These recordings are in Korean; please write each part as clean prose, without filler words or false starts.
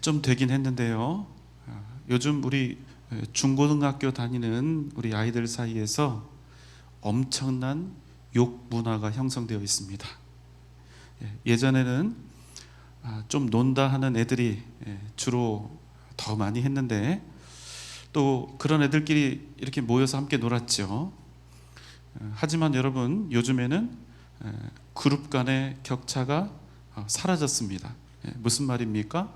좀 되긴 했는데요. 요즘 우리 중고등학교 다니는 우리 아이들 사이에서 엄청난 욕 문화가 형성되어 있습니다. 예전에는 좀 논다 하는 애들이 주로 더 많이 했는데, 또 그런 애들끼리 이렇게 모여서 함께 놀았죠. 하지만 여러분, 요즘에는 그룹 간의 격차가 사라졌습니다. 무슨 말입니까?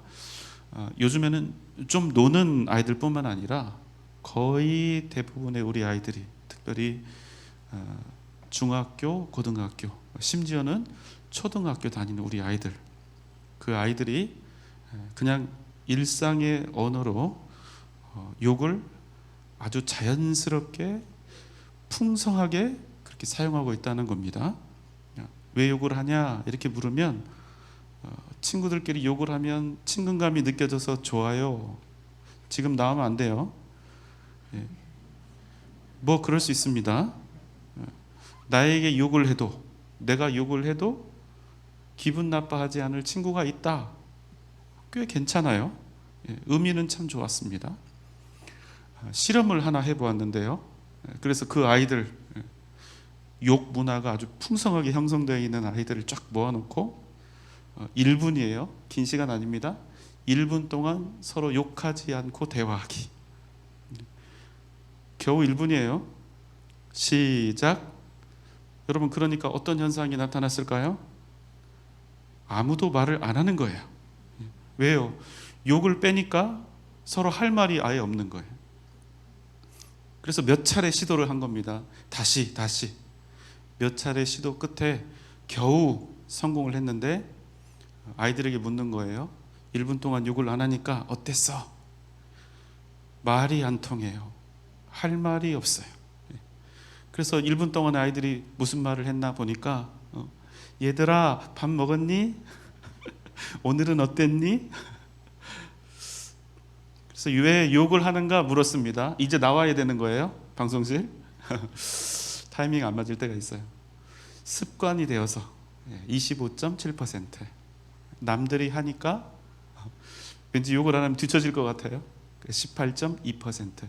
요즘에는 좀 노는 아이들뿐만 아니라 거의 대부분의 우리 아이들이, 특별히 중학교, 고등학교, 심지어는 초등학교 다니는 우리 아이들, 그 아이들이 그냥 일상의 언어로 욕을 아주 자연스럽게 풍성하게 그렇게 사용하고 있다는 겁니다. 왜 욕을 하냐 이렇게 물으면 친구들끼리 욕을 하면 친근감이 느껴져서 좋아요. 지금 나오면 안 돼요. 뭐 그럴 수 있습니다. 나에게 욕을 해도, 내가 욕을 해도 기분 나빠하지 않을 친구가 있다. 꽤 괜찮아요. 의미는 참 좋았습니다. 실험을 하나 해보았는데요. 그래서 그 아이들, 욕 문화가 아주 풍성하게 형성되어 있는 아이들을 쫙 모아놓고 1분이에요. 긴 시간 아닙니다. 1분 동안 서로 욕하지 않고 대화하기. 겨우 1분이에요. 시작. 여러분, 그러니까 어떤 현상이 나타났을까요? 아무도 말을 안 하는 거예요. 왜요? 욕을 빼니까 서로 할 말이 아예 없는 거예요. 그래서 몇 차례 시도를 한 겁니다. 다시 몇 차례 시도 끝에 겨우 성공을 했는데, 아이들에게 묻는 거예요. 1분 동안 욕을 안 하니까 어땠어? 말이 안 통해요. 할 말이 없어요. 그래서 1분 동안 아이들이 무슨 말을 했나 보니까 얘들아 밥 먹었니? 오늘은 어땠니? 그래서 왜 욕을 하는가 물었습니다. 이제 나와야 되는 거예요. 방송실. 타이밍 안 맞을 때가 있어요. 습관이 되어서 25.7%. 남들이 하니까 왠지 욕을 안 하면 뒤처질 것 같아요. 18.2%.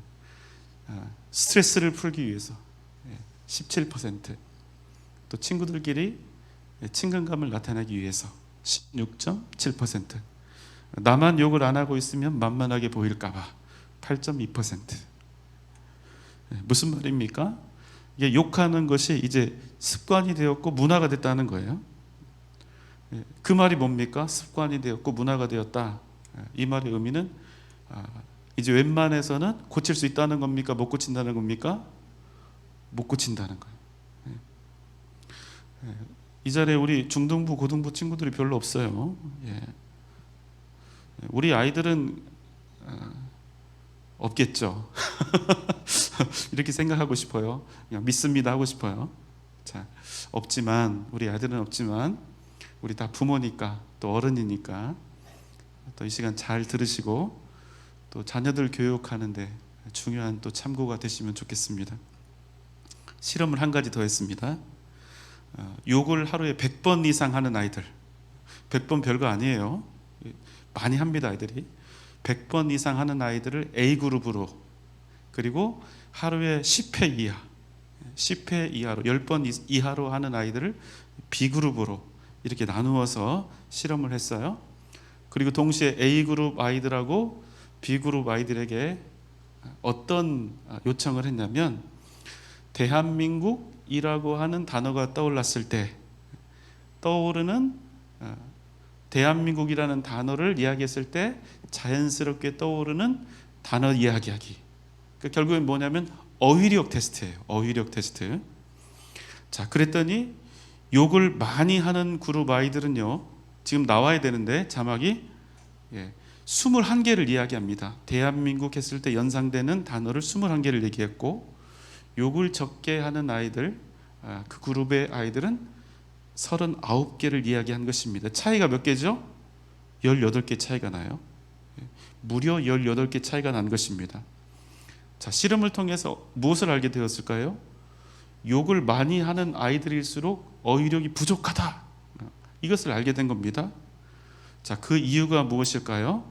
스트레스를 풀기 위해서 17%. 또 친구들끼리 친근감을 나타내기 위해서 16.7%. 나만 욕을 안 하고 있으면 만만하게 보일까봐 8.2%. 무슨 말입니까? 이게 욕하는 것이 이제 습관이 되었고 문화가 됐다는 거예요. 그 말이 뭡니까? 습관이 되었고 문화가 되었다. 이 말의 의미는 이제 웬만해서는 고칠 수 있다는 겁니까? 못 고친다는 겁니까? 못 고친다는 거예요. 이 자리에 우리 중등부, 고등부 친구들이 별로 없어요. 우리 아이들은 없겠죠. 이렇게 생각하고 싶어요. 그냥 믿습니다 하고 싶어요. 자, 없지만, 우리 아이들은 없지만 우리 다 부모니까, 또 어른이니까 또 이 시간 잘 들으시고 또 자녀들 교육하는데 중요한 또 참고가 되시면 좋겠습니다. 실험을 한 가지 더 했습니다. 욕을 하루에 100번 이상 하는 아이들. 100번 별거 아니에요. 많이 합니다, 아이들이. 100번 이상 하는 아이들을 A그룹으로, 그리고 하루에 10회 이하, 10회 이하로, 10번 이하로 하는 아이들을 B그룹으로 이렇게 나누어서 실험을 했어요. 그리고 동시에 A그룹 아이들하고 B그룹 아이들에게 어떤 요청을 했냐면, 대한민국이라고 하는 단어가 떠올랐을 때 떠오르는, 대한민국이라는 단어를 이야기했을 때 자연스럽게 떠오르는 단어 이야기하기. 그러니까 결국엔 뭐냐면 어휘력 테스트예요. 어휘력 테스트. 자, 그랬더니 욕을 많이 하는 그룹 아이들은요, 지금 나와야 되는데 자막이 21개를 이야기합니다. 대한민국 했을 때 연상되는 단어를 21개를 얘기했고, 욕을 적게 하는 아이들, 그 그룹의 아이들은 39개를 이야기한 것입니다. 차이가 몇 개죠? 18개 차이가 나요. 무려 18개 차이가 난 것입니다. 자, 실험을 통해서 무엇을 알게 되었을까요? 욕을 많이 하는 아이들일수록 어휘력이 부족하다. 이것을 알게 된 겁니다. 자, 그 이유가 무엇일까요?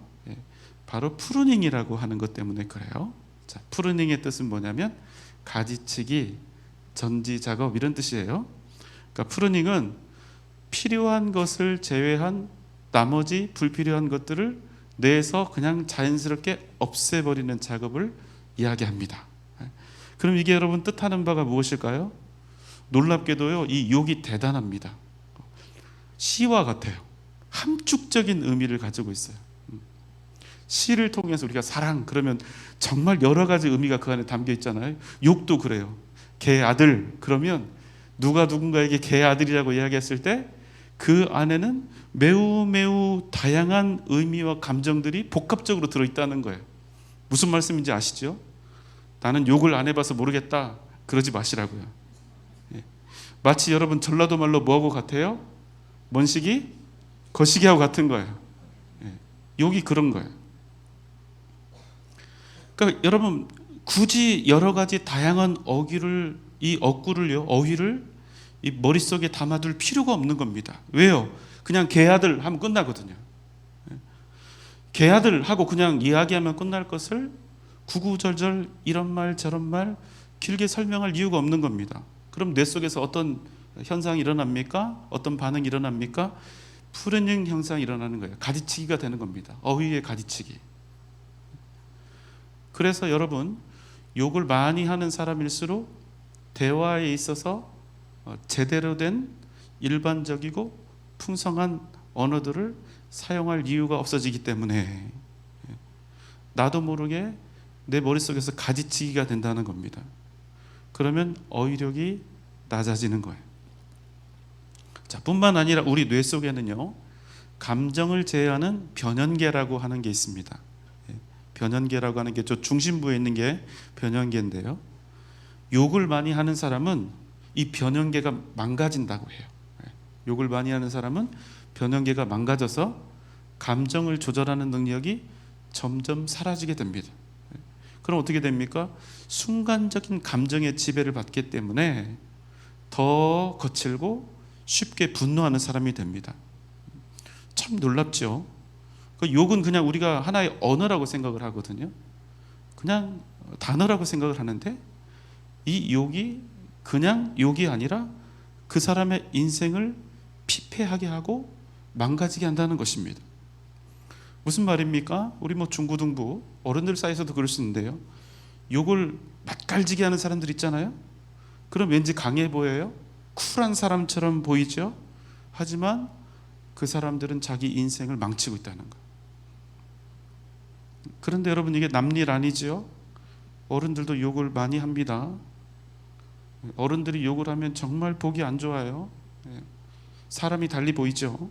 바로 프루닝이라고 하는 것 때문에 그래요. 자, 프루닝의 뜻은 뭐냐면 가지치기, 전지 작업 이런 뜻이에요. 그러니까 프루닝은 필요한 것을 제외한 나머지 불필요한 것들을 내에서 그냥 자연스럽게 없애버리는 작업을 이야기합니다. 그럼 이게 여러분 뜻하는 바가 무엇일까요? 놀랍게도요, 이 욕이 대단합니다. 시와 같아요. 함축적인 의미를 가지고 있어요. 시를 통해서 우리가 사랑 그러면 정말 여러 가지 의미가 그 안에 담겨 있잖아요. 욕도 그래요. 개 아들 그러면 누가 누군가에게 개 아들이라고 이야기했을 때 그 안에는 매우 매우 다양한 의미와 감정들이 복합적으로 들어있다는 거예요. 무슨 말씀인지 아시죠? 나는 욕을 안 해봐서 모르겠다 그러지 마시라고요. 마치 여러분 전라도 말로 뭐하고 같아요? 먼시기? 거시기하고 같은 거예요. 욕이 그런 거예요. 그러니까 여러분 굳이 여러 가지 다양한 어휘를 이 머릿속에 담아둘 필요가 없는 겁니다. 왜요? 그냥 개아들 하면 끝나거든요. 개아들 하고 그냥 이야기하면 끝날 것을 구구절절 이런 말 저런 말 길게 설명할 이유가 없는 겁니다. 그럼 뇌 속에서 어떤 현상이 일어납니까? 어떤 반응이 일어납니까? 프루닝 현상이 일어나는 거예요. 가지치기가 되는 겁니다. 어휘의 가지치기. 그래서 여러분 욕을 많이 하는 사람일수록 대화에 있어서 제대로 된 일반적이고 풍성한 언어들을 사용할 이유가 없어지기 때문에 나도 모르게 내 머릿속에서 가지치기가 된다는 겁니다. 그러면 어휘력이 낮아지는 거예요. 자, 뿐만 아니라 우리 뇌 속에는요, 감정을 제어하는 변연계라고 하는 게 있습니다. 변연계라고 하는 게 저 중심부에 있는 게 변연계인데요. 욕을 많이 하는 사람은 이 변연계가 망가진다고 해요. 욕을 많이 하는 사람은 변연계가 망가져서 감정을 조절하는 능력이 점점 사라지게 됩니다. 그럼 어떻게 됩니까? 순간적인 감정의 지배를 받기 때문에 더 거칠고 쉽게 분노하는 사람이 됩니다. 참 놀랍죠. 욕은 그냥 우리가 하나의 언어라고 생각을 하거든요. 그냥 단어라고 생각을 하는데 이 욕이 그냥 욕이 아니라 그 사람의 인생을 피폐하게 하고 망가지게 한다는 것입니다. 무슨 말입니까? 우리 중고등부 어른들 사이에서도 그럴 수 있는데요. 욕을 맛깔지게 하는 사람들 있잖아요. 그럼 왠지 강해 보여요. 쿨한 사람처럼 보이죠. 하지만 그 사람들은 자기 인생을 망치고 있다는 거예요. 그런데 여러분 이게 남일 아니죠? 어른들도 욕을 많이 합니다. 어른들이 욕을 하면 정말 보기 안 좋아요. 사람이 달리 보이죠.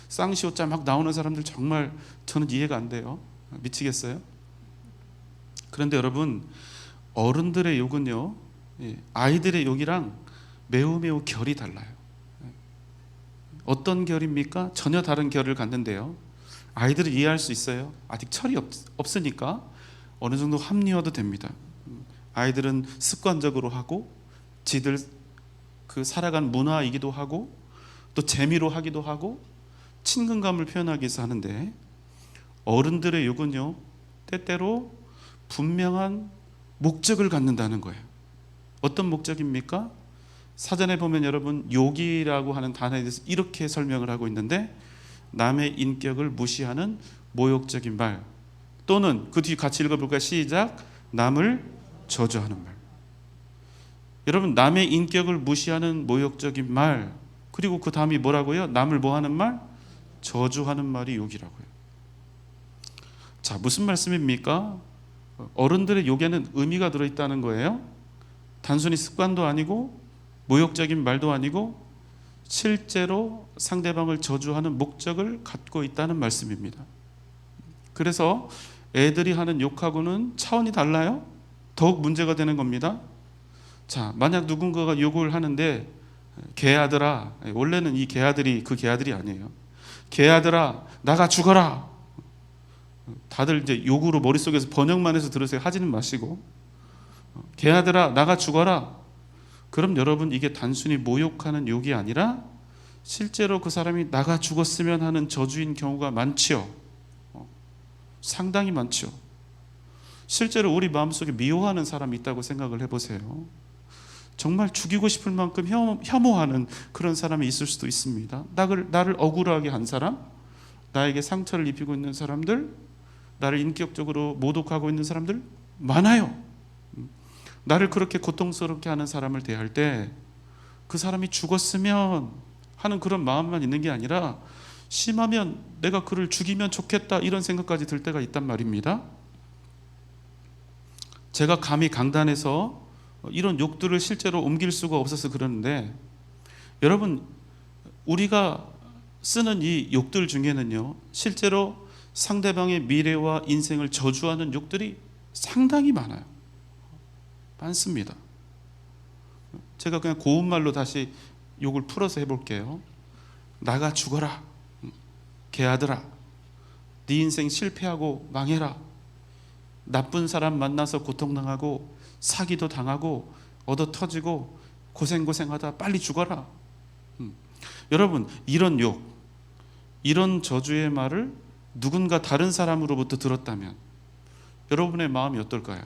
쌍시오자 막 나오는 사람들 정말 저는 이해가 안 돼요. 미치겠어요. 그런데 여러분 어른들의 욕은요, 아이들의 욕이랑 매우 매우 결이 달라요. 어떤 결입니까? 전혀 다른 결을 갖는데요. 아이들은 이해할 수 있어요. 아직 철이 없으니까 어느 정도 합리화도 됩니다. 아이들은 습관적으로 하고 지들 그 살아간 문화이기도 하고 또 재미로 하기도 하고 친근감을 표현하기 위해서 하는데, 어른들의 욕은요 때때로 분명한 목적을 갖는다는 거예요. 어떤 목적입니까? 사전에 보면 여러분 욕이라고 하는 단어에 대해서 이렇게 설명을 하고 있는데, 남의 인격을 무시하는 모욕적인 말, 또는 그 뒤 같이 읽어볼까요? 시작. 남을 저주하는 말. 여러분 남의 인격을 무시하는 모욕적인 말, 그리고 그 다음이 뭐라고요? 남을 뭐하는 말? 저주하는 말이 욕이라고요. 자, 무슨 말씀입니까? 어른들의 욕에는 의미가 들어있다는 거예요. 단순히 습관도 아니고 모욕적인 말도 아니고 실제로 상대방을 저주하는 목적을 갖고 있다는 말씀입니다. 그래서 애들이 하는 욕하고는 차원이 달라요. 더욱 문제가 되는 겁니다. 자, 만약 누군가가 욕을 하는데 개아들아, 원래는 이 개아들이 그 개아들이 아니에요. 개아들아 나가 죽어라. 다들 이제 욕으로 머릿속에서 번역만 해서 들으세요. 하지는 마시고. 개아들아 나가 죽어라. 그럼 여러분 이게 단순히 모욕하는 욕이 아니라 실제로 그 사람이 나가 죽었으면 하는 저주인 경우가 많지요. 상당히 많죠. 실제로 우리 마음속에 미워하는 사람이 있다고 생각을 해보세요. 정말 죽이고 싶을 만큼 혐오하는 그런 사람이 있을 수도 있습니다. 나를 억울하게 한 사람, 나에게 상처를 입히고 있는 사람들, 나를 인격적으로 모독하고 있는 사람들 많아요. 나를 그렇게 고통스럽게 하는 사람을 대할 때 그 사람이 죽었으면 하는 그런 마음만 있는 게 아니라 심하면 내가 그를 죽이면 좋겠다 이런 생각까지 들 때가 있단 말입니다. 제가 감히 강단에서 이런 욕들을 실제로 옮길 수가 없어서 그러는데, 여러분, 우리가 쓰는 이 욕들 중에는요, 실제로 상대방의 미래와 인생을 저주하는 욕들이 상당히 많아요. 많습니다. 제가 그냥 고운말로 다시 욕을 풀어서 해볼게요. 나가 죽어라, 개아들아, 네 인생 실패하고 망해라, 나쁜 사람 만나서 고통당하고 사기도 당하고 얻어 터지고 고생하다 빨리 죽어라. 여러분, 이런 욕, 이런 저주의 말을 누군가 다른 사람으로부터 들었다면 여러분의 마음이 어떨까요?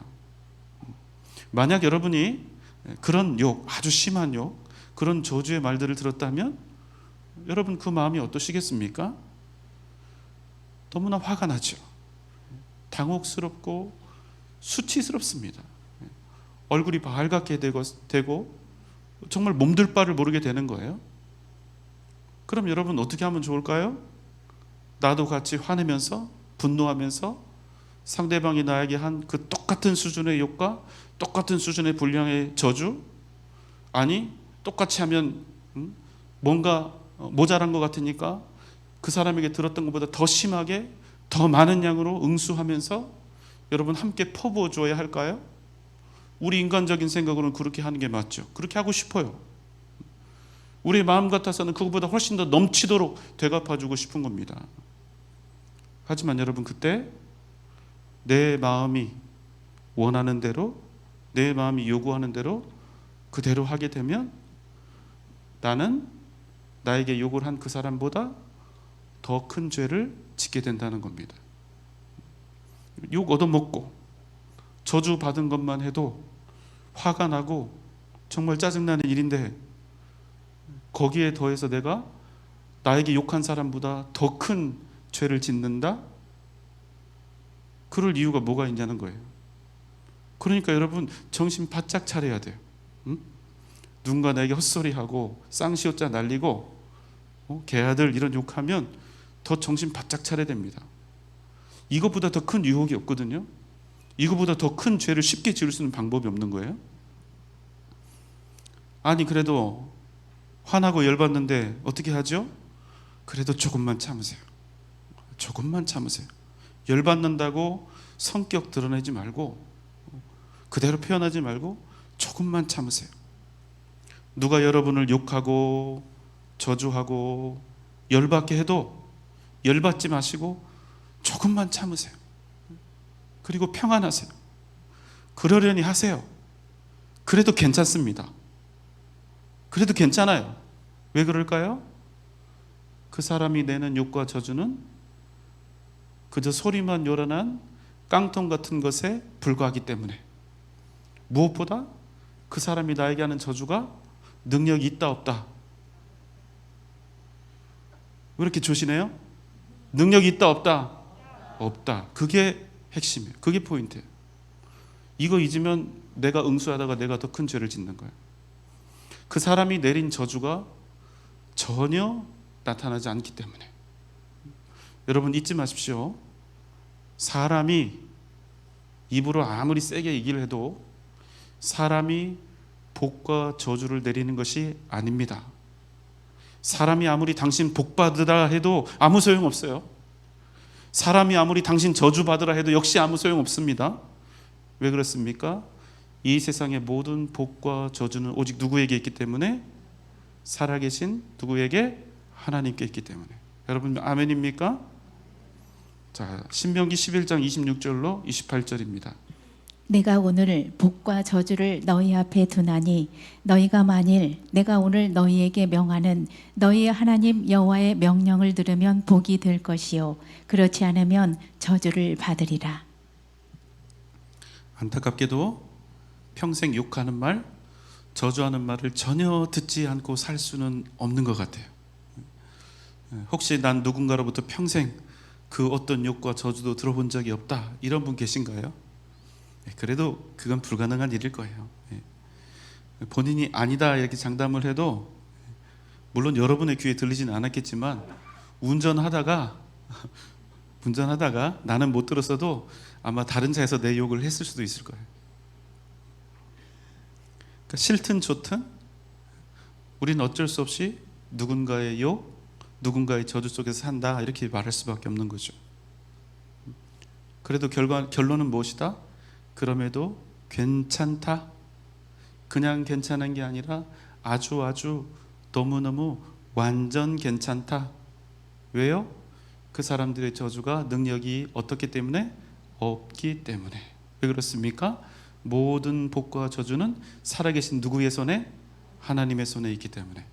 만약 여러분이 그런 욕, 아주 심한 욕, 그런 저주의 말들을 들었다면 여러분 그 마음이 어떠시겠습니까? 너무나 화가 나죠. 당혹스럽고 수치스럽습니다. 얼굴이 발갛게 되고 정말 몸둘 바를 모르게 되는 거예요. 그럼 여러분 어떻게 하면 좋을까요? 나도 같이 화내면서 분노하면서 상대방이 나에게 한 그 똑같은 수준의 욕과 똑같은 수준의 분량의 저주, 아니 똑같이 하면 뭔가 모자란 것 같으니까 그 사람에게 들었던 것보다 더 심하게 더 많은 양으로 응수하면서 여러분 함께 퍼부어 줘야 할까요? 우리 인간적인 생각으로는 그렇게 하는 게 맞죠. 그렇게 하고 싶어요. 우리의 마음 같아서는 그것보다 훨씬 더 넘치도록 되갚아주고 싶은 겁니다. 하지만 여러분, 그때 내 마음이 원하는 대로, 내 마음이 요구하는 대로 그대로 하게 되면 나는 나에게 욕을 한 그 사람보다 더 큰 죄를 짓게 된다는 겁니다. 욕 얻어먹고 저주 받은 것만 해도 화가 나고 정말 짜증나는 일인데, 거기에 더해서 내가 나에게 욕한 사람보다 더 큰 죄를 짓는다? 그럴 이유가 뭐가 있냐는 거예요. 그러니까 여러분, 정신 바짝 차려야 돼요. 누군가 나에게 헛소리하고 쌍시옷자 날리고 개아들 이런 욕하면 더 정신 바짝 차려야 됩니다. 이것보다 더 큰 유혹이 없거든요. 이것보다 더 큰 죄를 쉽게 지을 수 있는 방법이 없는 거예요. 아니 그래도 화나고 열받는데 어떻게 하죠? 그래도 조금만 참으세요. 조금만 참으세요. 열받는다고 성격 드러내지 말고, 그대로 표현하지 말고 조금만 참으세요. 누가 여러분을 욕하고 저주하고 열받게 해도 열받지 마시고 조금만 참으세요. 그리고 평안하세요. 그러려니 하세요. 그래도 괜찮습니다. 그래도 괜찮아요. 왜 그럴까요? 그 사람이 내는 욕과 저주는 그저 소리만 요란한 깡통 같은 것에 불과하기 때문에, 무엇보다 그 사람이 나에게 하는 저주가 능력이 있다 없다. 왜 이렇게 조시네요? 능력이 있다 없다? 없다. 그게 핵심이에요. 그게 포인트예요. 이거 잊으면 내가 응수하다가 내가 더 큰 죄를 짓는 거예요. 그 사람이 내린 저주가 전혀 나타나지 않기 때문에. 여러분 잊지 마십시오. 사람이 입으로 아무리 세게 얘기를 해도 사람이 복과 저주를 내리는 것이 아닙니다. 사람이 아무리 당신 복 받으라 해도 아무 소용없어요. 사람이 아무리 당신 저주 받으라 해도 역시 아무 소용없습니다. 왜 그렇습니까? 이 세상의 모든 복과 저주는 오직 누구에게 있기 때문에? 살아계신 누구에게? 하나님께 있기 때문에. 여러분 아멘입니까? 자, 신명기 11장 26절로 28절입니다. 내가 오늘 복과 저주를 너희 앞에 두나니 너희가 만일 내가 오늘 너희에게 명하는 너희의 하나님 여호와의 명령을 들으면 복이 될 것이요 그렇지 않으면 저주를 받으리라. 안타깝게도 평생 욕하는 말, 저주하는 말을 전혀 듣지 않고 살 수는 없는 것 같아요. 혹시 난 누군가로부터 평생 그 어떤 욕과 저주도 들어본 적이 없다, 이런 분 계신가요? 그래도 그건 불가능한 일일 거예요. 본인이 아니다 이렇게 장담을 해도 물론 여러분의 귀에 들리지는 않았겠지만 운전하다가 나는 못 들었어도 아마 다른 차에서 내 욕을 했을 수도 있을 거예요. 그러니까 싫든 좋든 우리는 어쩔 수 없이 누군가의 욕, 누군가의 저주 속에서 산다, 이렇게 말할 수밖에 없는 거죠. 그래도 결론은 무엇이다? 그럼에도 괜찮다. 그냥 괜찮은 게 아니라 아주 너무너무 완전 괜찮다. 왜요? 그 사람들의 저주가 능력이 어떻기 때문에? 없기 때문에. 왜 그렇습니까? 모든 복과 저주는 살아계신 누구의 손에? 하나님의 손에 있기 때문에.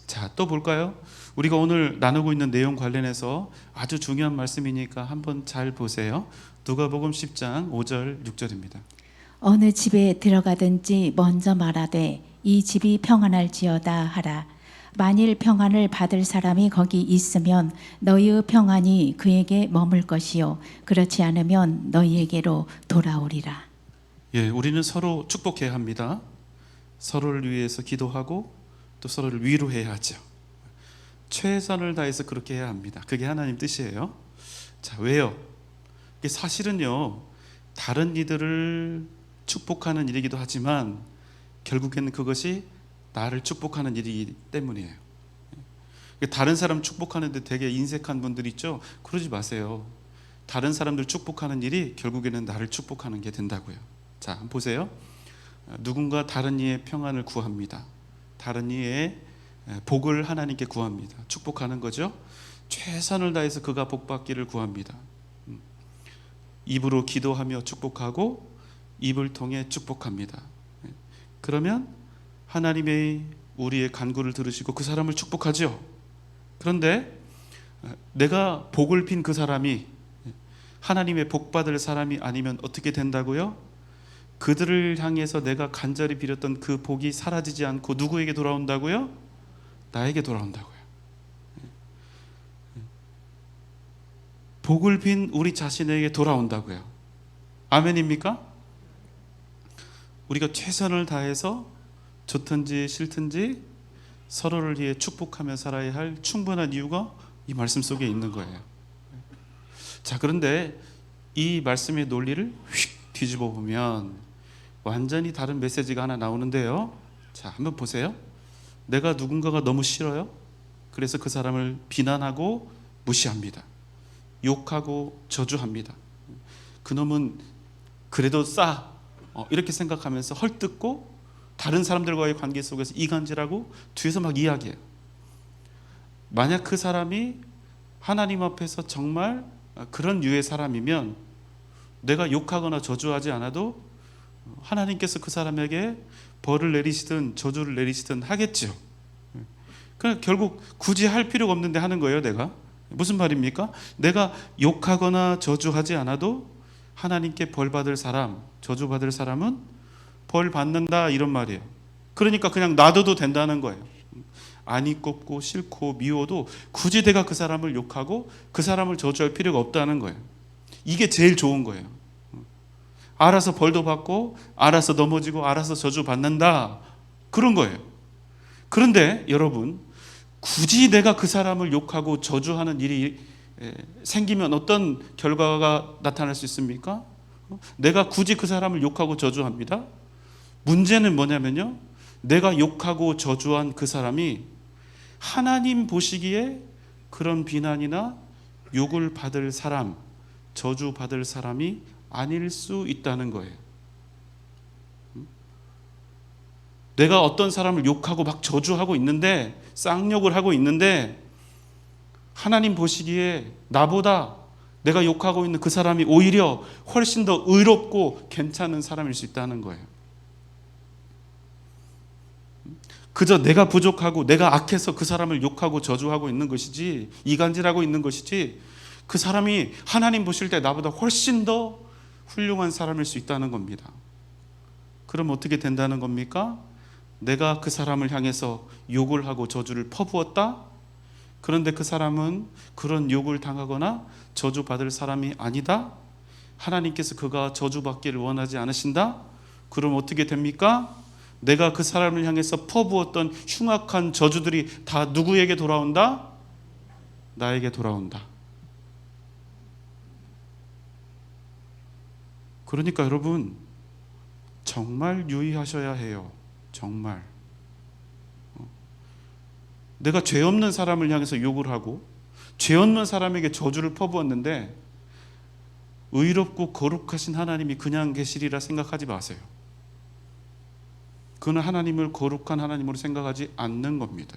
자, 또 볼까요? 우리가 오늘 나누고 있는 내용 관련해서 아주 중요한 말씀이니까 한번 잘 보세요. 누가복음 10장 5절 6절입니다. 어느 집에 들어가든지 먼저 말하되 이 집이 평안할지어다 하라. 만일 평안을 받을 사람이 거기 있으면 너희의 평안이 그에게 머물 것이요 그렇지 않으면 너희에게로 돌아오리라. 예, 우리는 서로 축복해야 합니다. 서로를 위해서 기도하고 또 서로를 위로해야 하죠. 최선을 다해서 그렇게 해야 합니다. 그게 하나님 뜻이에요. 자, 왜요? 이게 사실은요, 다른 이들을 축복하는 일이기도 하지만 결국에는 그것이 나를 축복하는 일이기 때문이에요. 다른 사람 축복하는데 되게 인색한 분들 있죠? 그러지 마세요. 다른 사람들 축복하는 일이 결국에는 나를 축복하는 게 된다고요. 자, 한번 보세요. 누군가 다른 이의 평안을 구합니다. 다른 이의 복을 하나님께 구합니다. 축복하는 거죠. 최선을 다해서 그가 복받기를 구합니다. 입으로 기도하며 축복하고 입을 통해 축복합니다. 그러면 하나님의 우리의 간구를 들으시고 그 사람을 축복하죠. 그런데 내가 복을 빈 그 사람이 하나님의 복받을 사람이 아니면 어떻게 된다고요? 그들을 향해서 내가 간절히 빌었던 그 복이 사라지지 않고 누구에게 돌아온다고요? 나에게 돌아온다고요. 복을 빈 우리 자신에게 돌아온다고요. 아멘입니까? 우리가 최선을 다해서 좋든지 싫든지 서로를 위해 축복하며 살아야 할 충분한 이유가 이 말씀 속에 있는 거예요. 자, 그런데 이 말씀의 논리를 휙 뒤집어 보면 완전히 다른 메시지가 하나 나오는데요. 자, 한번 보세요. 내가 누군가가 너무 싫어요. 그래서 그 사람을 비난하고 무시합니다. 욕하고 저주합니다. 그놈은 그래도 이렇게 생각하면서 헐뜯고 다른 사람들과의 관계 속에서 이간질하고 뒤에서 막 이야기해요. 만약 그 사람이 하나님 앞에서 정말 그런 유의 사람이면 내가 욕하거나 저주하지 않아도 하나님께서 그 사람에게 벌을 내리시든 저주를 내리시든 하겠죠. 그러니까 결국 굳이 할 필요가 없는데 하는 거예요. 내가 무슨 말입니까? 내가 욕하거나 저주하지 않아도 하나님께 벌 받을 사람, 저주 받을 사람은 벌 받는다, 이런 말이에요. 그러니까 그냥 놔둬도 된다는 거예요. 안이 꼽고 싫고 미워도 굳이 내가 그 사람을 욕하고 그 사람을 저주할 필요가 없다는 거예요. 이게 제일 좋은 거예요. 알아서 벌도 받고 알아서 넘어지고 알아서 저주 받는다, 그런 거예요. 그런데 여러분, 굳이 내가 그 사람을 욕하고 저주하는 일이 생기면 어떤 결과가 나타날 수 있습니까? 내가 굳이 그 사람을 욕하고 저주합니다. 문제는 뭐냐면요, 내가 욕하고 저주한 그 사람이 하나님 보시기에 그런 비난이나 욕을 받을 사람, 저주 받을 사람이 아닐 수 있다는 거예요. 내가 어떤 사람을 욕하고 막 저주하고 있는데, 쌍욕을 하고 있는데 하나님 보시기에 나보다 내가 욕하고 있는 그 사람이 오히려 훨씬 더 의롭고 괜찮은 사람일 수 있다는 거예요. 그저 내가 부족하고 내가 악해서 그 사람을 욕하고 저주하고 있는 것이지, 이간질하고 있는 것이지, 그 사람이 하나님 보실 때 나보다 훨씬 더 훌륭한 사람일 수 있다는 겁니다. 그럼 어떻게 된다는 겁니까? 내가 그 사람을 향해서 욕을 하고 저주를 퍼부었다? 그런데 그 사람은 그런 욕을 당하거나 저주받을 사람이 아니다? 하나님께서 그가 저주받기를 원하지 않으신다? 그럼 어떻게 됩니까? 내가 그 사람을 향해서 퍼부었던 흉악한 저주들이 다 누구에게 돌아온다? 나에게 돌아온다. 그러니까 여러분, 정말 유의하셔야 해요. 정말. 내가 죄 없는 사람을 향해서 욕을 하고 죄 없는 사람에게 저주를 퍼부었는데 의롭고 거룩하신 하나님이 그냥 계시리라 생각하지 마세요. 그는 하나님을 거룩한 하나님으로 생각하지 않는 겁니다.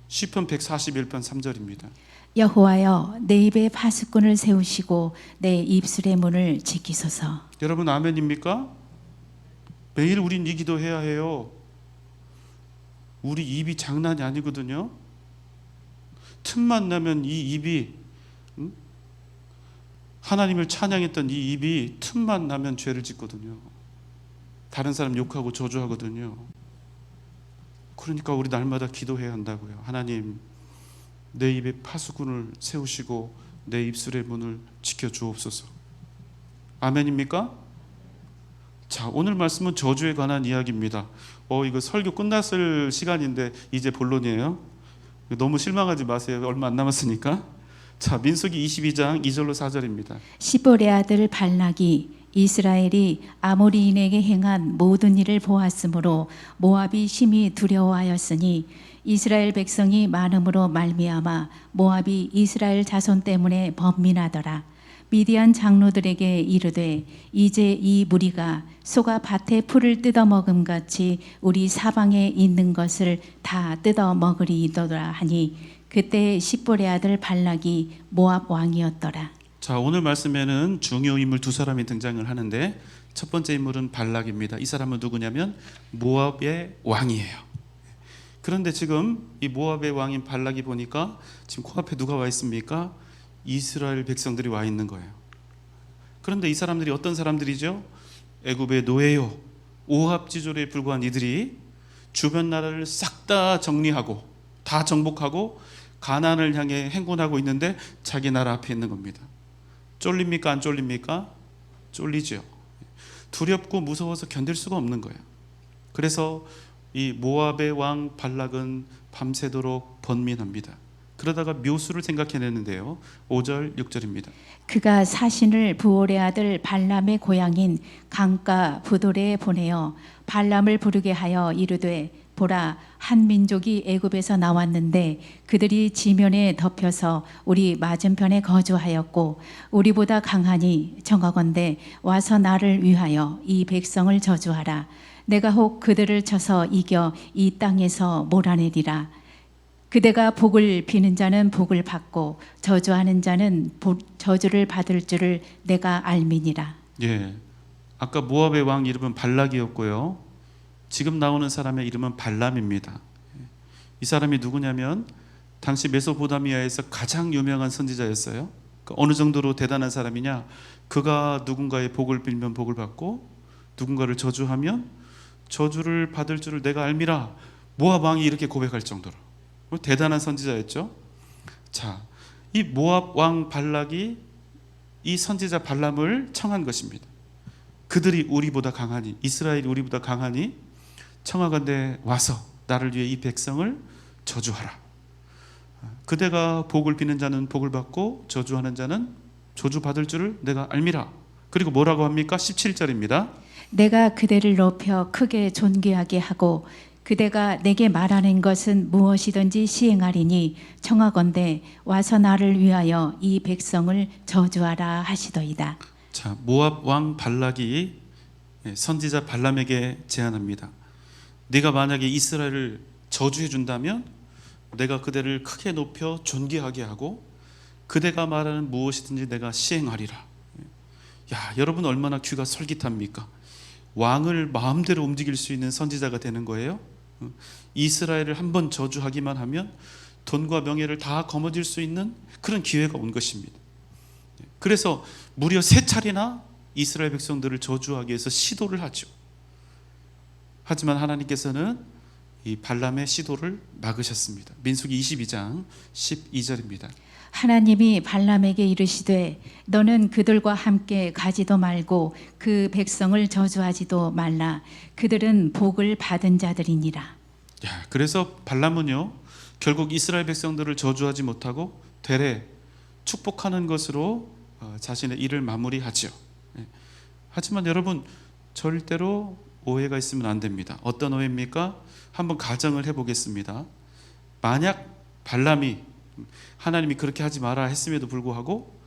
시편 141편 3절입니다. 여호와여 내 입에 파수꾼을 세우시고 내 입술의 문을 지키소서. 여러분 아멘입니까? 매일 우린 이 기도해야 해요. 우리 입이 장난이 아니거든요. 틈만 나면 이 입이, 하나님을 찬양했던 이 입이 틈만 나면 죄를 짓거든요. 다른 사람 욕하고 저주하거든요. 그러니까 우리 날마다 기도해야 한다고요. 하나님, 내 입에 파수꾼을 세우시고 내 입술의 문을 지켜주옵소서. 아멘입니까? 자, 오늘 말씀은 저주에 관한 이야기입니다. 이거 설교 끝났을 시간인데 이제 본론이에요. 너무 실망하지 마세요. 얼마 안 남았으니까. 자, 민수기 22장 2절로 4절입니다. 시볼의 아들 발락이 이스라엘이 아모리인에게 행한 모든 일을 보았으므로 모압이 심히 두려워하였으니 이스라엘 백성이 많음으로 말미암아 모압이 이스라엘 자손 때문에 번민하더라. 미디안 장로들에게 이르되 이제 이 무리가 소가 밭에 풀을 뜯어 먹음 같이 우리 사방에 있는 것을 다 뜯어 먹으리이더라 하니 그때 십볼의 아들 발락이 모압 왕이었더라. 자, 오늘 말씀에는 중요 인물 두 사람이 등장을 하는데 첫 번째 인물은 발락입니다. 이 사람은 누구냐면 모압의 왕이에요. 그런데 지금 이 모압의 왕인 발락이 보니까 지금 코앞에 누가 와 있습니까? 이스라엘 백성들이 와 있는 거예요. 그런데 이 사람들이 어떤 사람들이죠? 애굽의 노예요, 오합지졸에 불과한 이들이 주변 나라를 싹 다 정리하고 다 정복하고 가나안을 향해 행군하고 있는데 자기 나라 앞에 있는 겁니다. 쫄립니까? 안 쫄립니까? 쫄리죠. 두렵고 무서워서 견딜 수가 없는 거예요. 그래서 이 모압의 왕 발락은 밤새도록 번민합니다. 그러다가 묘수를 생각해내는데요. 5절 6절입니다. 그가 사신을 부올의 아들 발람의 고향인 강가 부돌에 보내어 발람을 부르게 하여 이르되 보라, 한 민족이 애굽에서 나왔는데 그들이 지면에 덮여서 우리 맞은편에 거주하였고 우리보다 강하니 정하건대 와서 나를 위하여 이 백성을 저주하라. 내가 혹 그들을 쳐서 이겨 이 땅에서 몰아내리라. 그대가 복을 비는 자는 복을 받고 저주하는 자는 저주를 받을 줄을 내가 알미니라. 예, 아까 모압의 왕 이름은 발락이었고요. 지금 나오는 사람의 이름은 발람입니다. 이 사람이 누구냐면 당시 메소포타미아에서 가장 유명한 선지자였어요. 그러니까 어느 정도로 대단한 사람이냐? 그가 누군가의 복을 빌면 복을 받고 누군가를 저주하면 저주를 받을 줄을 내가 알미라. 모압 왕이 이렇게 고백할 정도로 대단한 선지자였죠. 자, 이 모압 왕 발락이 이 선지자 발람을 청한 것입니다. 그들이 우리보다 강하니, 이스라엘이 우리보다 강하니 청하건대 와서 나를 위해 이 백성을 저주하라. 그대가 복을 비는 자는 복을 받고 저주하는 자는 저주 받을 줄을 내가 알미라. 그리고 뭐라고 합니까? 17절입니다. 내가 그대를 높여 크게 존귀하게 하고 그대가 내게 말하는 것은 무엇이든지 시행하리니 청하건대 와서 나를 위하여 이 백성을 저주하라 하시더이다. 자, 모압 왕 발락이 선지자 발람에게 제안합니다. 네가 만약에 이스라엘을 저주해 준다면 내가 그대를 크게 높여 존귀하게 하고 그대가 말하는 무엇이든지 내가 시행하리라. 야, 여러분 얼마나 귀가 솔깃합니까? 왕을 마음대로 움직일 수 있는 선지자가 되는 거예요. 이스라엘을 한번 저주하기만 하면 돈과 명예를 다 거머쥘 수 있는 그런 기회가 온 것입니다. 그래서 무려 3차례나 이스라엘 백성들을 저주하기 위해서 시도를 하죠. 하지만 하나님께서는 이 발람의 시도를 막으셨습니다. 민수기 22장 12절입니다. 하나님이 발람에게 이르시되 너는 그들과 함께 가지도 말고 그 백성을 저주하지도 말라. 그들은 복을 받은 자들이니라. 야, 그래서 발람은요 결국 이스라엘 백성들을 저주하지 못하고 되레 축복하는 것으로 자신의 일을 마무리하죠. 하지만 여러분 절대로 오해가 있으면 안 됩니다. 어떤 오해입니까? 한번 가정을 해보겠습니다. 만약 발람이 하나님이 그렇게 하지 마라 했음에도 불구하고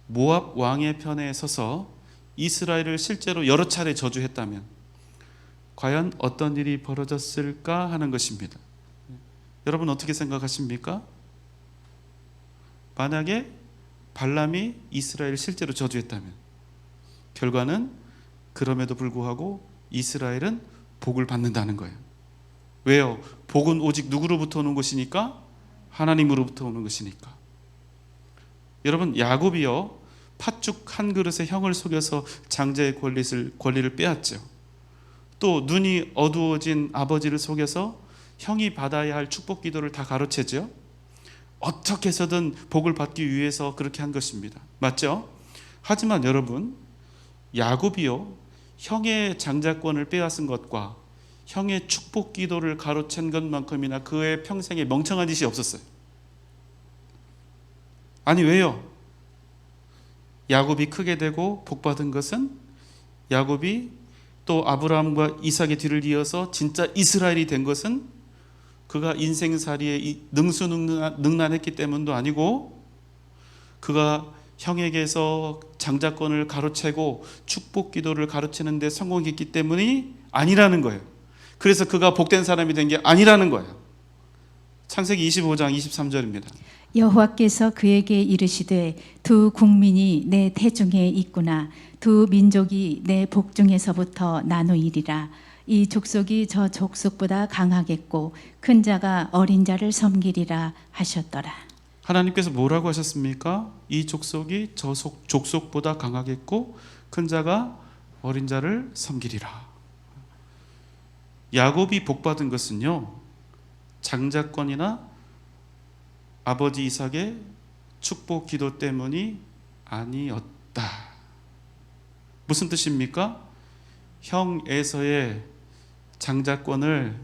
모압 왕의 편에 서서 이스라엘을 실제로 여러 차례 저주했다면 과연 어떤 일이 벌어졌을까 하는 것입니다. 여러분 어떻게 생각하십니까? 만약에 발람이 이스라엘을 실제로 저주했다면 결과는 그럼에도 불구하고 이스라엘은 복을 받는다는 거예요. 왜요? 복은 오직 누구로부터 오는 것이니까? 하나님으로부터 오는 것이니까. 여러분 야곱이요 팥죽 한 그릇에 형을 속여서 장자의 권리를 빼앗죠. 또 눈이 어두워진 아버지를 속여서 형이 받아야 할 축복 기도를 다 가로채죠. 어떻게 해서든 복을 받기 위해서 그렇게 한 것입니다. 맞죠? 하지만 여러분 야곱이요 형의 장자권을 빼앗은 것과 형의 축복 기도를 가로챈 것만큼이나 그의 평생에 멍청한 짓이 없었어요. 아니 왜요? 야곱이 크게 되고 복받은 것은 야곱이 또 아브라함과 이삭의 뒤를 이어서 진짜 이스라엘이 된 것은 그가 인생살이에 능수능란했기 때문도 아니고 그가 형에게서 장자권을 가로채고 축복 기도를 가로채는 데 성공했기 때문이 아니라는 거예요. 그래서 그가 복된 사람이 된 게 아니라는 거예요. 창세기 25장 23절입니다. 여호와께서 그에게 이르시되 두 국민이 내 태중에 있구나. 두 민족이 내 복중에서부터 나누이리라. 이 족속이 저 족속보다 강하겠고 큰 자가 어린 자를 섬기리라 하셨더라. 하나님께서 뭐라고 하셨습니까? 이 족속이 저 족속보다 강하겠고 큰 자가 어린 자를 섬기리라. 야곱이 복받은 것은요 장자권이나 아버지 이삭의 축복 기도 때문이 아니었다. 무슨 뜻입니까? 형 에서의 장자권을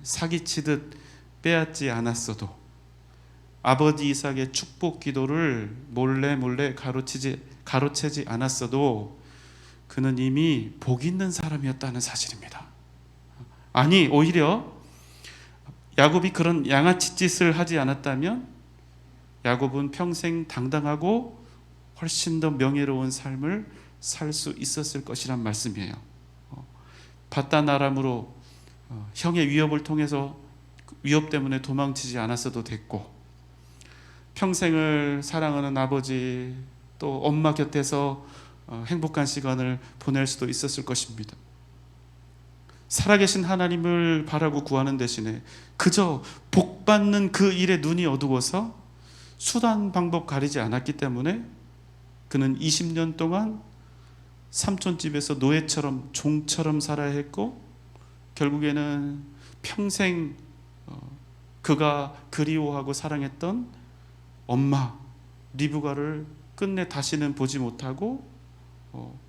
사기치듯 빼앗지 않았어도 아버지 이삭의 축복 기도를 몰래 가로채지 않았어도 그는 이미 복 있는 사람이었다는 사실입니다. 아니 오히려 야곱이 그런 양아치 짓을 하지 않았다면 야곱은 평생 당당하고 훨씬 더 명예로운 삶을 살 수 있었을 것이란 말씀이에요. 바단 아람으로 형의 위협을 통해서 위협 때문에 도망치지 않았어도 됐고 평생을 사랑하는 아버지 또 엄마 곁에서 행복한 시간을 보낼 수도 있었을 것입니다. 살아계신 하나님을 바라고 구하는 대신에 그저 복받는 그 일에 눈이 어두워서 수단 방법 가리지 않았기 때문에 그는 20년 동안 삼촌집에서 노예처럼 종처럼 살아야 했고 결국에는 평생 그가 그리워하고 사랑했던 엄마 리브가를 끝내 다시는 보지 못하고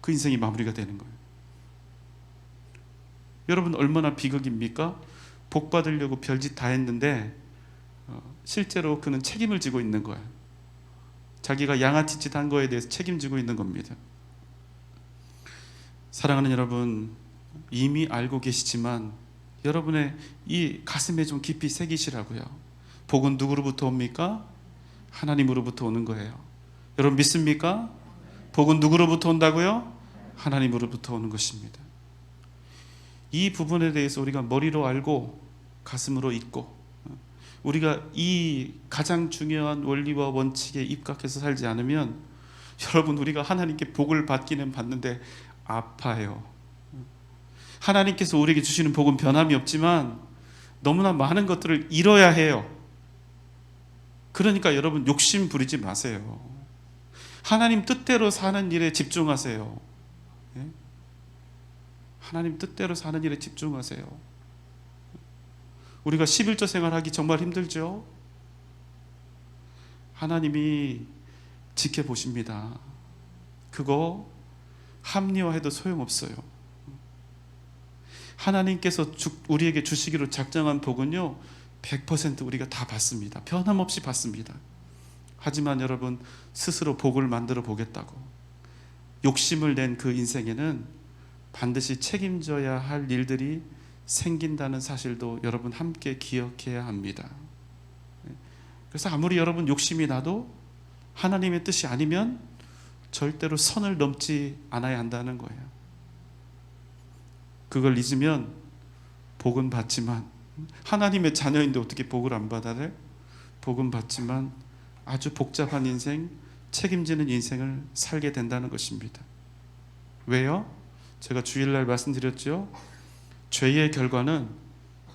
그 인생이 마무리가 되는 거예요. 여러분 얼마나 비극입니까? 복 받으려고 별짓 다 했는데 실제로 그는 책임을 지고 있는 거예요. 자기가 양아치 짓 한 거에 대해서 책임지고 있는 겁니다. 사랑하는 여러분, 이미 알고 계시지만 여러분의 이 가슴에 좀 깊이 새기시라고요. 복은 누구로부터 옵니까? 하나님으로부터 오는 거예요. 여러분 믿습니까? 복은 누구로부터 온다고요? 하나님으로부터 오는 것입니다. 이 부분에 대해서 우리가 머리로 알고 가슴으로 잊고 우리가 이 가장 중요한 원리와 원칙에 입각해서 살지 않으면 여러분 우리가 하나님께 복을 받기는 받는데 아파요. 하나님께서 우리에게 주시는 복은 변함이 없지만 너무나 많은 것들을 잃어야 해요. 그러니까 여러분 욕심 부리지 마세요. 하나님 뜻대로 사는 일에 집중하세요. 예? 하나님 뜻대로 사는 일에 집중하세요. 우리가 11조 생활하기 정말 힘들죠? 하나님이 지켜보십니다. 그거 합리화해도 소용없어요. 하나님께서 우리에게 주시기로 작정한 복은요 100% 우리가 다 받습니다. 변함없이 받습니다. 하지만 여러분 스스로 복을 만들어 보겠다고 욕심을 낸 그 인생에는 반드시 책임져야 할 일들이 생긴다는 사실도 여러분 함께 기억해야 합니다. 그래서 아무리 여러분 욕심이 나도 하나님의 뜻이 아니면 절대로 선을 넘지 않아야 한다는 거예요. 그걸 잊으면 복은 받지만 하나님의 자녀인데 어떻게 복을 안 받아야? 복은 받지만 아주 복잡한 인생, 책임지는 인생을 살게 된다는 것입니다. 왜요? 제가 주일날 말씀드렸죠. 죄의 결과는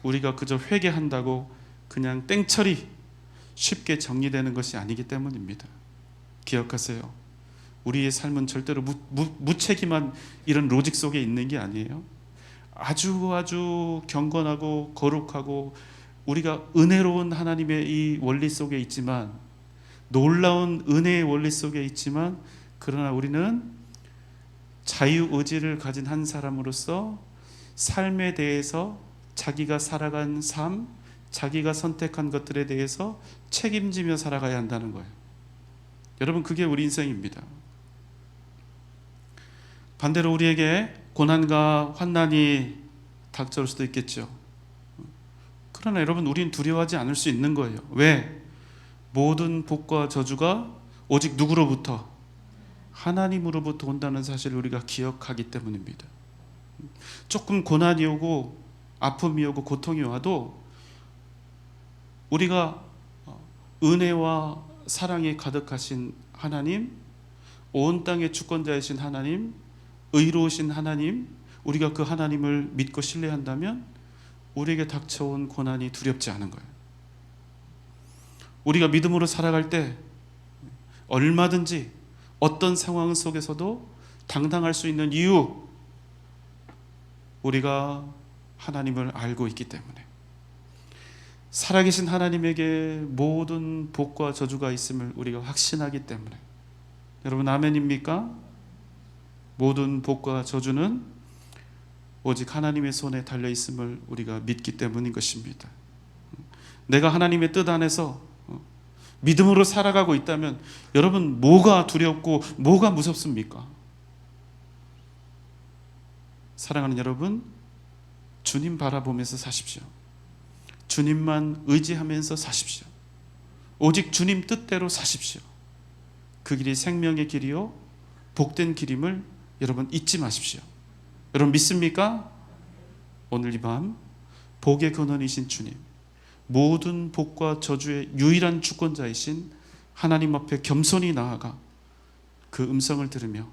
우리가 그저 회개한다고 그냥 땡처리 쉽게 정리되는 것이 아니기 때문입니다. 기억하세요. 우리의 삶은 절대로 무책임한 이런 로직 속에 있는 게 아니에요. 아주 경건하고 거룩하고 우리가 은혜로운 하나님의 이 원리 속에 있지만, 놀라운 은혜의 원리 속에 있지만, 그러나 우리는 자유의지를 가진 한 사람으로서 삶에 대해서 자기가 살아간 삶, 자기가 선택한 것들에 대해서 책임지며 살아가야 한다는 거예요. 여러분, 그게 우리 인생입니다. 반대로 우리에게 고난과 환난이 닥쳐올 수도 있겠죠. 그러나 여러분, 우리는 두려워하지 않을 수 있는 거예요. 왜? 모든 복과 저주가 오직 누구로부터? 하나님으로부터 온다는 사실을 우리가 기억하기 때문입니다. 조금 고난이 오고 아픔이 오고 고통이 와도 우리가 은혜와 사랑이 가득하신 하나님, 온 땅의 주권자이신 하나님, 의로우신 하나님, 우리가 그 하나님을 믿고 신뢰한다면 우리에게 닥쳐온 고난이 두렵지 않은 거예요. 우리가 믿음으로 살아갈 때 얼마든지 어떤 상황 속에서도 당당할 수 있는 이유, 우리가 하나님을 알고 있기 때문에, 살아계신 하나님에게 모든 복과 저주가 있음을 우리가 확신하기 때문에. 여러분, 아멘입니까? 모든 복과 저주는 오직 하나님의 손에 달려 있음을 우리가 믿기 때문인 것입니다. 내가 하나님의 뜻 안에서 믿음으로 살아가고 있다면 여러분, 뭐가 두렵고 뭐가 무섭습니까? 사랑하는 여러분, 주님 바라보면서 사십시오. 주님만 의지하면서 사십시오. 오직 주님 뜻대로 사십시오. 그 길이 생명의 길이요 복된 길임을 여러분 잊지 마십시오. 여러분, 믿습니까? 오늘 이 밤 복의 근원이신 주님, 모든 복과 저주의 유일한 주권자이신 하나님 앞에 겸손히 나아가 그 음성을 들으며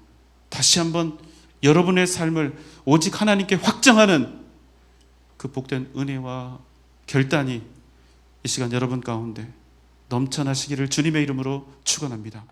다시 한번 여러분의 삶을 오직 하나님께 확정하는 그 복된 은혜와 결단이 이 시간 여러분 가운데 넘쳐나시기를 주님의 이름으로 축원합니다.